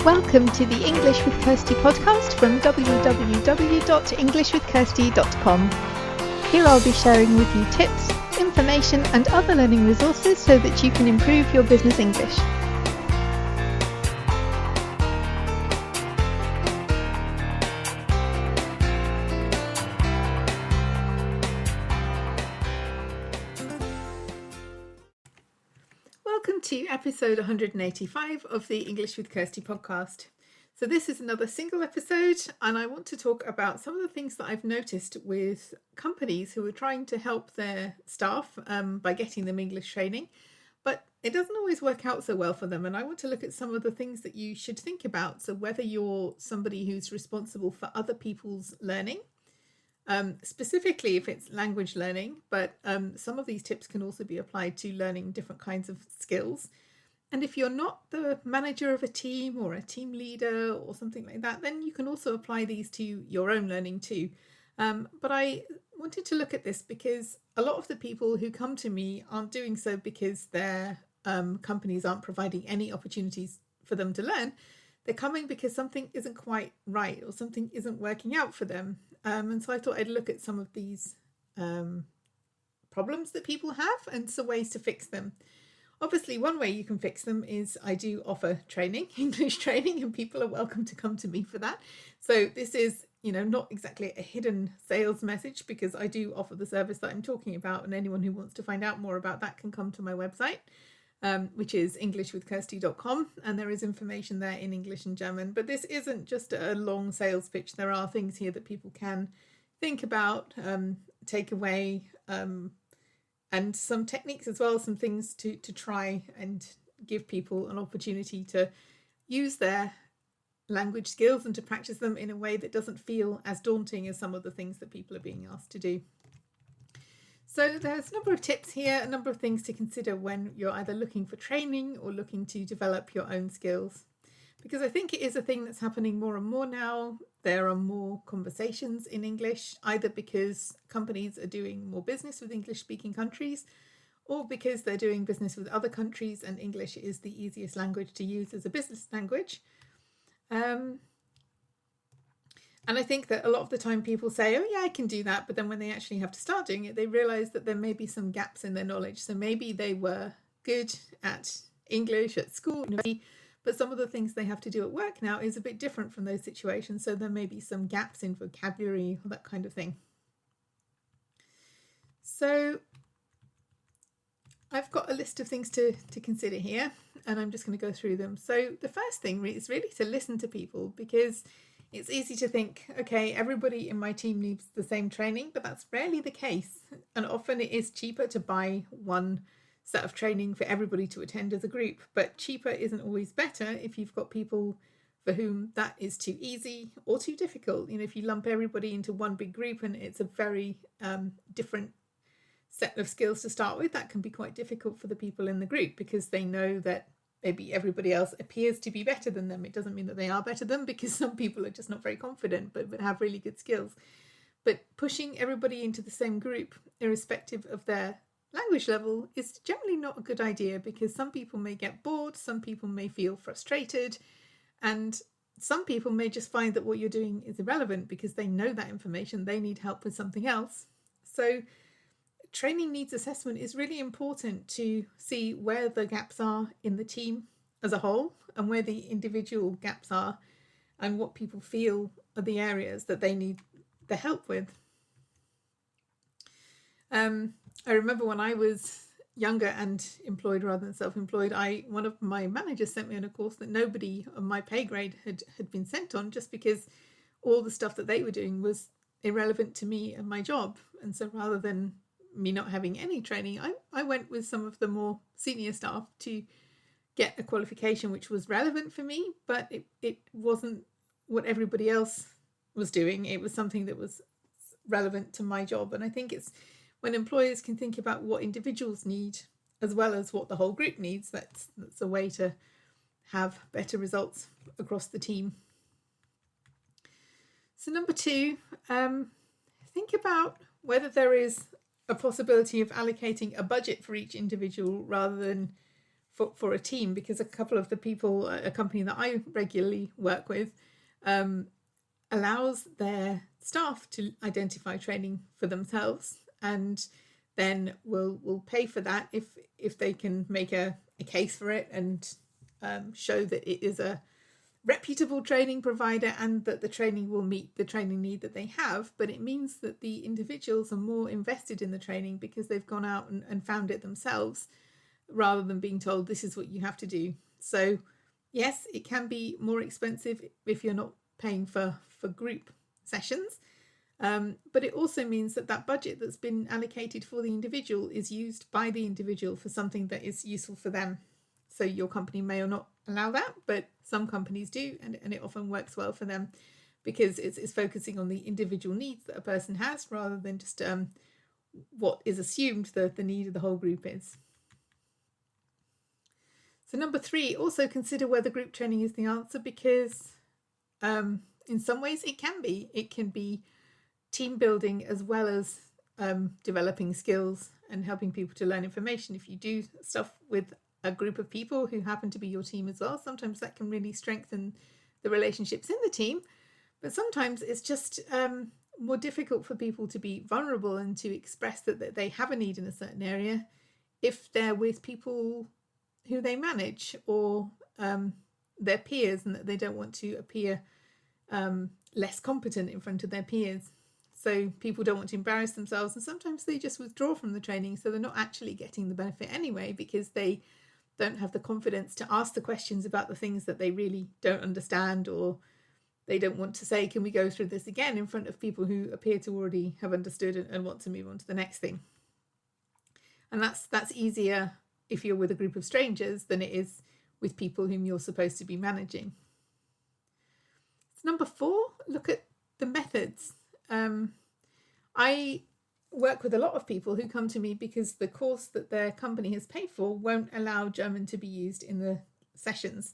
Welcome to the English with Kirsty podcast from www.englishwithkirsty.com. Here I'll be sharing with you tips, information and other learning resources so that you can improve your business English. Welcome to episode 185 of the English with Kirsty podcast. So this is another single episode and I want to talk about some of the things that I've noticed with companies who are trying to help their staff by getting them English training, but it doesn't always work out so well for them. And I want to look at some of the things that you should think about. So whether you're somebody who's responsible for other people's learning, specifically if it's language learning, but some of these tips can also be applied to learning different kinds of skills. And if you're not the manager of a team or a team leader or something like that, then you can also apply these to your own learning too. But I wanted to look at this because a lot of the people who come to me aren't doing so because their companies aren't providing any opportunities for them to learn. They're coming because something isn't quite right or something isn't working out for them. And so I thought I'd look at some of these problems that people have and some ways to fix them. Obviously, one way you can fix them is I do offer training, English training, and people are welcome to come to me for that. So this is, not exactly a hidden sales message because I do offer the service that I'm talking about, and anyone who wants to find out more about that can come to my website, which is englishwithkirsty.com, and there is information there in English and German. But this isn't just a long sales pitch. There are things here that people can think about, take away, and some techniques as well, some things to try and give people an opportunity to use their language skills and to practice them in a way that doesn't feel as daunting as some of the things that people are being asked to do. So there's a number of tips here, a number of things to consider when you're either looking for training or looking to develop your own skills. Because I think it is a thing that's happening more and more now. There are more conversations in English, either because companies are doing more business with English-speaking countries or because they're doing business with other countries and English is the easiest language to use as a business language. And I think that a lot of the time people say, oh yeah, I can do that. But then when they actually have to start doing it, they realize that there may be some gaps in their knowledge. So maybe they were good at English at school, but some of the things they have to do at work now is a bit different from those situations. So there may be some gaps in vocabulary or that kind of thing. So I've got a list of things to consider here, and I'm just going to go through them. So the first thing is really to listen to people, because it's easy to think, okay, everybody in my team needs the same training, but that's rarely the case. And often it is cheaper to buy one set of training for everybody to attend as a group, but cheaper isn't always better if you've got people for whom that is too easy or too difficult. If you lump everybody into one big group and it's a very different set of skills to start with, that can be quite difficult for the people in the group because they know that maybe everybody else appears to be better than them. It doesn't mean that they are better than them, because some people are just not very confident but have really good skills. But pushing everybody into the same group, irrespective of their language level, is generally not a good idea, because some people may get bored, some people may feel frustrated, and some people may just find that what you're doing is irrelevant because they know that information, they need help with something else. So training needs assessment is really important to see where the gaps are in the team as a whole and where the individual gaps are and what people feel are the areas that they need the help with. I remember when I was younger and employed rather than self-employed, one of my managers sent me on a course that nobody on my pay grade had been sent on, just because all the stuff that they were doing was irrelevant to me and my job. And so rather than me not having any training, I went with some of the more senior staff to get a qualification which was relevant for me, but it wasn't what everybody else was doing. It was something that was relevant to my job. And I think it's when employers can think about what individuals need as well as what the whole group needs, that's a way to have better results across the team. So number 2, think about whether there is a possibility of allocating a budget for each individual rather than for a team, because a couple of the people, a company that I regularly work with, allows their staff to identify training for themselves, and then will pay for that if they can make a case for it and show that it is a reputable training provider and that the training will meet the training need that they have. But it means that the individuals are more invested in the training because they've gone out and found it themselves, rather than being told this is what you have to do. So yes, it can be more expensive if you're not paying for group sessions, but it also means that that budget that's been allocated for the individual is used by the individual for something that is useful for them. So your company may or not allow that, but some companies do, and it often works well for them because it's focusing on the individual needs that a person has, rather than just what is assumed the need of the whole group is. So number 3, also consider whether group training is the answer, because in some ways it can be. It can be team building as well as developing skills and helping people to learn information. If you do stuff with a group of people who happen to be your team as well, sometimes that can really strengthen the relationships in the team. But sometimes it's just more difficult for people to be vulnerable and to express that they have a need in a certain area if they're with people who they manage or their peers, and that they don't want to appear less competent in front of their peers. So people don't want to embarrass themselves, and sometimes they just withdraw from the training, so they're not actually getting the benefit anyway, because they don't have the confidence to ask the questions about the things that they really don't understand, or they don't want to say, can we go through this again, in front of people who appear to already have understood and want to move on to the next thing. And that's easier if you're with a group of strangers than it is with people whom you're supposed to be managing. So number 4, look at the methods. I work with a lot of people who come to me because the course that their company has paid for won't allow German to be used in the sessions.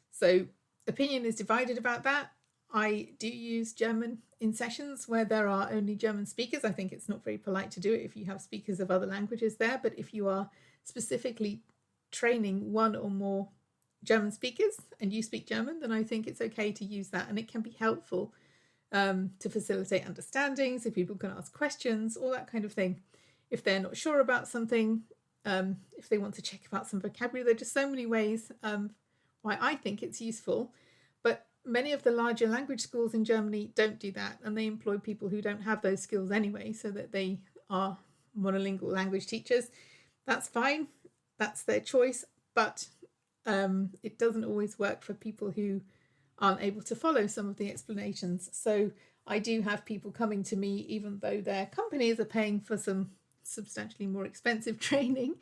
So opinion is divided about that. I do use German in sessions where there are only German speakers. I think it's not very polite to do it if you have speakers of other languages there, but if you are specifically training one or more German speakers and you speak German, then I think it's okay to use that, and it can be helpful to facilitate understanding, so people can ask questions, all that kind of thing. If they're not sure about something, if they want to check about some vocabulary, there are just so many ways why I think it's useful. But many of the larger language schools in Germany don't do that, and they employ people who don't have those skills anyway, so that they are monolingual language teachers. That's fine, that's their choice, but it doesn't always work for people who aren't able to follow some of the explanations. So I do have people coming to me, even though their companies are paying for some substantially more expensive training,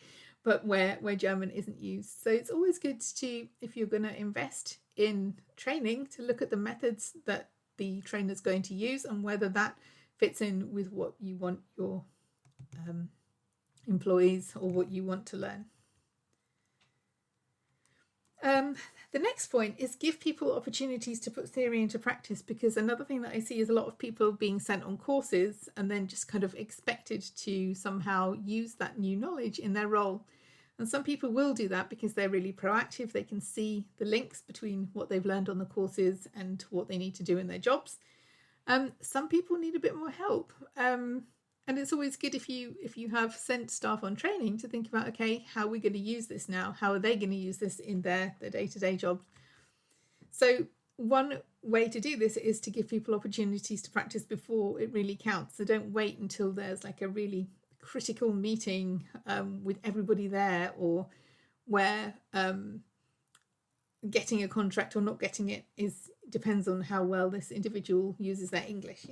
but where German isn't used. So it's always good to, if you're going to invest in training, to look at the methods that the trainer's going to use and whether that fits in with what you want your employees or what you want to learn. The next point is give people opportunities to put theory into practice, because another thing that I see is a lot of people being sent on courses and then just kind of expected to somehow use that new knowledge in their role. And some people will do that because they're really proactive. They can see the links between what they've learned on the courses and what they need to do in their jobs. Some people need a bit more help. And it's always good if you have sent staff on training to think about, okay, how are we going to use this now? How are they going to use this in their day-to-day jobs? So one way to do this is to give people opportunities to practice before it really counts. So don't wait until there's like a really critical meeting with everybody there, or where getting a contract or not getting it depends on how well this individual uses their English.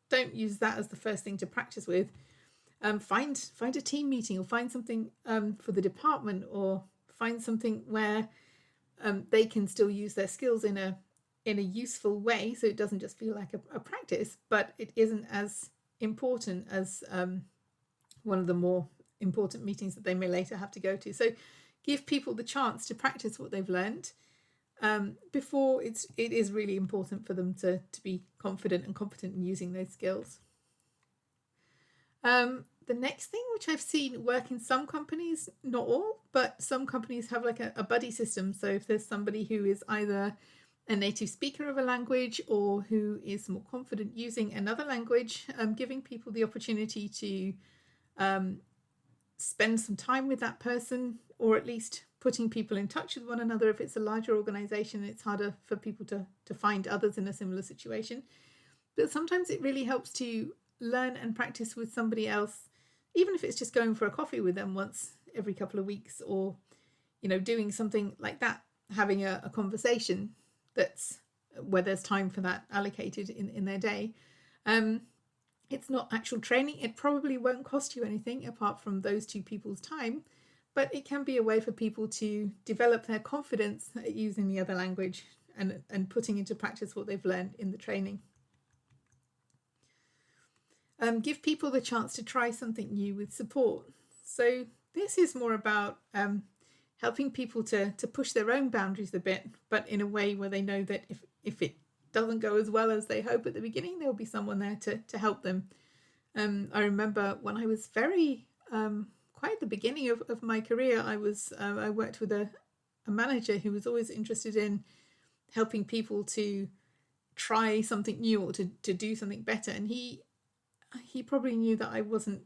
Don't use that as the first thing to practice with. Find a team meeting, or find something for the department, or find something where they can still use their skills in a useful way, so it doesn't just feel like a practice, but it isn't as important as one of the more important meetings that they may later have to go to. So give people the chance to practice what they've learned before it is really important for them to be confident and competent in using those skills. The next thing, which I've seen work in some companies, not all, but some companies have like a buddy system. So if there's somebody who is either a native speaker of a language or who is more confident using another language, giving people the opportunity to spend some time with that person, or at least putting people in touch with one another. If it's a larger organization, it's harder for people to find others in a similar situation. But sometimes it really helps to learn and practice with somebody else, even if it's just going for a coffee with them once every couple of weeks, or, you know, doing something like that, having a conversation that's where there's time for that allocated in their day. It's not actual training. It probably won't cost you anything apart from those two people's time, but it can be a way for people to develop their confidence at using the other language and putting into practice what they've learned in the training. Give people the chance to try something new with support. So this is more about helping people to push their own boundaries a bit, but in a way where they know that if it doesn't go as well as they hope at the beginning, there'll be someone there to help them. I remember when I was very quite at the beginning of my career, I worked with a manager who was always interested in helping people to try something new or to do something better, and he probably knew that I wasn't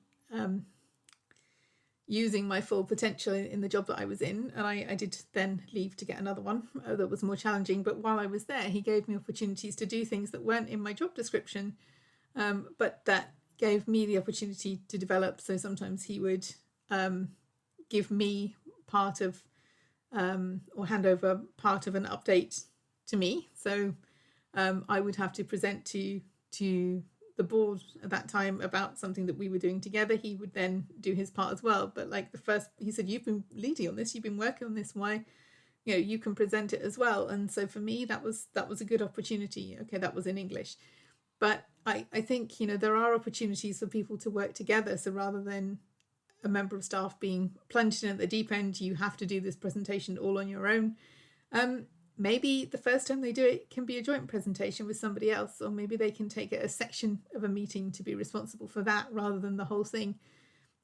using my full potential in the job that I was in, and I did then leave to get another one that was more challenging. But while I was there, he gave me opportunities to do things that weren't in my job description, but that gave me the opportunity to develop. So sometimes he would give me part of or hand over part of an update to me. So I would have to present to the board at that time about something that we were doing together. He would then do his part as well. But like he said, you've been leading on this, you've been working on this, why, you know, you can present it as well. And so for me, that was a good opportunity. Okay, that was in English. But I think, you know, there are opportunities for people to work together. So rather than a member of staff being plunged in at the deep end, you have to do this presentation all on your own. Maybe the first time they do it can be a joint presentation with somebody else, or maybe they can take a section of a meeting to be responsible for that rather than the whole thing.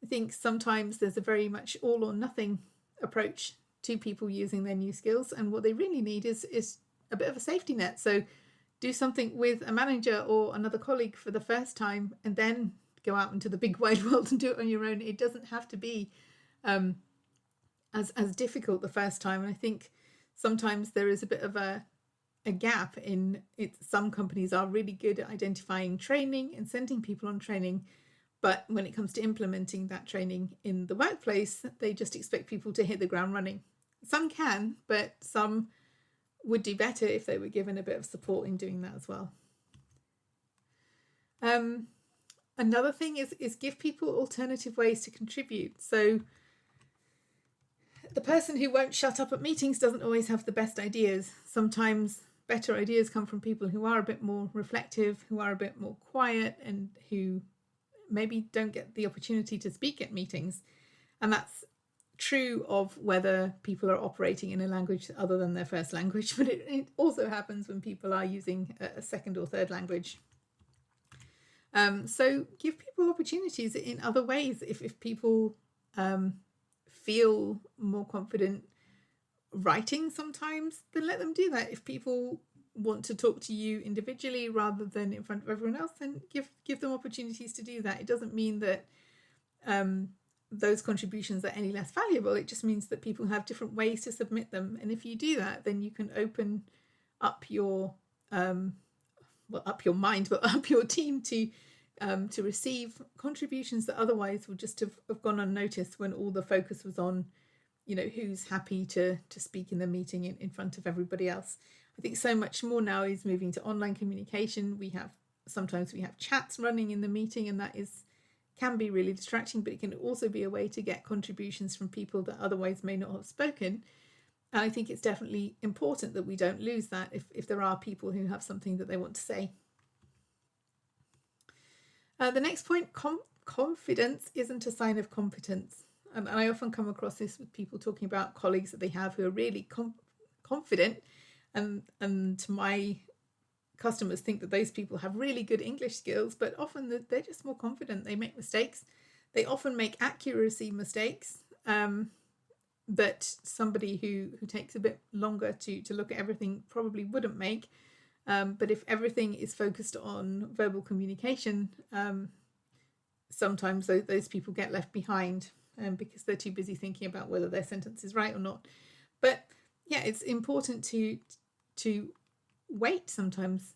I think sometimes there's a very much all or nothing approach to people using their new skills, and what they really need is a bit of a safety net. So do something with a manager or another colleague for the first time, and then go out into the big wide world and do it on your own. It doesn't have to be as difficult the first time. And I think sometimes there is a bit of a gap in it. Some companies are really good at identifying training and sending people on training, but when it comes to implementing that training in the workplace, they just expect people to hit the ground running. Some can, but some would do better if they were given a bit of support in doing that as well. Another thing is give people alternative ways to contribute. So the person who won't shut up at meetings doesn't always have the best ideas. Sometimes better ideas come from people who are a bit more reflective, who are a bit more quiet, and who maybe don't get the opportunity to speak at meetings. And that's true of whether people are operating in a language other than their first language, but it also happens when people are using a second or third language. So give people opportunities in other ways. If people feel more confident writing sometimes, then let them do that. If people want to talk to you individually rather than in front of everyone else, then give them opportunities to do that. It doesn't mean that those contributions are any less valuable. It just means that people have different ways to submit them, and if you do that, then you can open up your up your mind, but up your team to receive contributions that otherwise would just have gone unnoticed when all the focus was on, you know, who's happy to speak in the meeting in front of everybody else. I think so much more now is moving to online communication. Sometimes we have chats running in the meeting, and that can be really distracting, but it can also be a way to get contributions from people that otherwise may not have spoken. And I think it's definitely important that we don't lose that if there are people who have something that they want to say. The next point, confidence isn't a sign of competence. And I often come across this with people talking about colleagues that they have who are really confident, and my customers think that those people have really good English skills, but often they're just more confident. They make mistakes. They often make accuracy mistakes that somebody who takes a bit longer to look at everything probably wouldn't make. But if everything is focused on verbal communication, sometimes those people get left behind because they're too busy thinking about whether their sentence is right or not. But yeah, it's important to wait sometimes,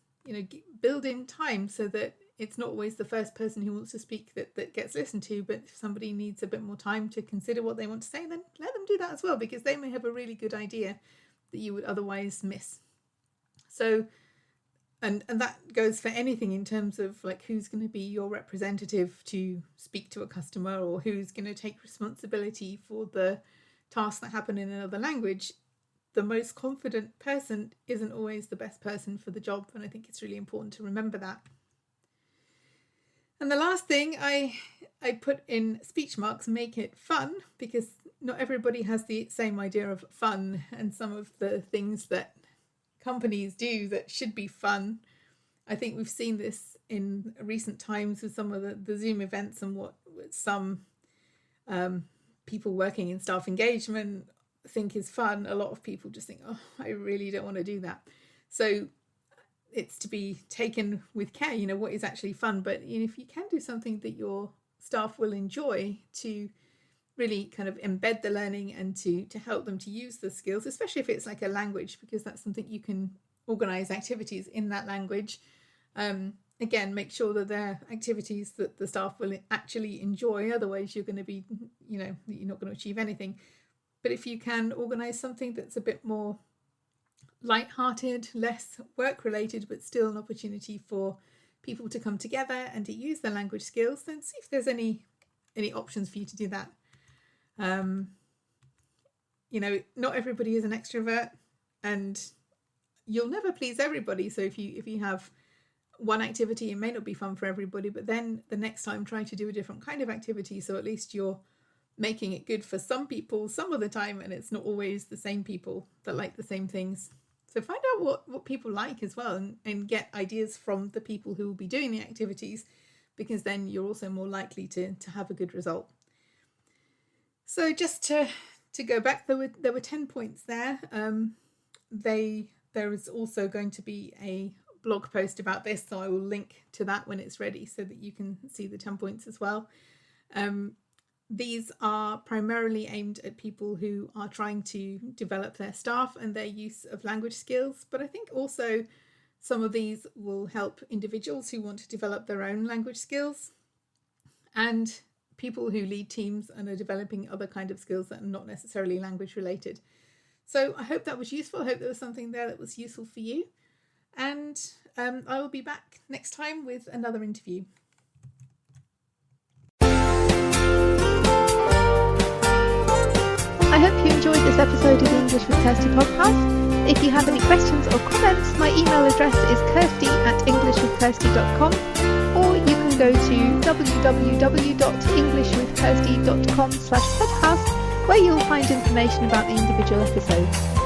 build in time so that it's not always the first person who wants to speak that gets listened to, but if somebody needs a bit more time to consider what they want to say, then let them do that as well, because they may have a really good idea that you would otherwise miss. So, and that goes for anything in terms of like who's going to be your representative to speak to a customer, or who's going to take responsibility for the tasks that happen in another language. The most confident person isn't always the best person for the job, and I think it's really important to remember that. And the last thing I put in speech marks, make it fun, because not everybody has the same idea of fun, and some of the things that companies do that should be fun. I think we've seen this in recent times with some of the Zoom events and what some people working in staff engagement think is fun. A lot of people just think, oh, I really don't want to do that. So it's to be taken with care, what is actually fun. But if you can do something that your staff will enjoy, to really kind of embed the learning and to help them to use the skills, especially if it's like a language, because that's something you can organize activities in that language. Again, make sure that they're activities that the staff will actually enjoy. Otherwise, you're going to be, you're not going to achieve anything. But if you can organize something that's a bit more light-hearted, less work-related, but still an opportunity for people to come together and to use their language skills, then see if there's any options for you to do that. Not everybody is an extrovert, and you'll never please everybody. So if you have one activity, it may not be fun for everybody, but then the next time try to do a different kind of activity, so at least you're making it good for some people some of the time, and it's not always the same people that like the same things. So find out what people like as well, and get ideas from the people who will be doing the activities, because then you're also more likely to have a good result. So just to go back, there were 10 points there. There is also going to be a blog post about this, so I will link to that when it's ready so that you can see the 10 points as well. These are primarily aimed at people who are trying to develop their staff and their use of language skills, but I think also some of these will help individuals who want to develop their own language skills, and people who lead teams and are developing other kind of skills that are not necessarily language related. So I hope that was useful. I hope there was something there that was useful for you. And I will be back next time with another interview. I hope you enjoyed this episode of the English with Kirsty podcast. If you have any questions or comments, my email address is kirsty@englishwithkirsty.com, or you can go to www.englishwithkirsty.com/podcast, where you'll find information about the individual episodes.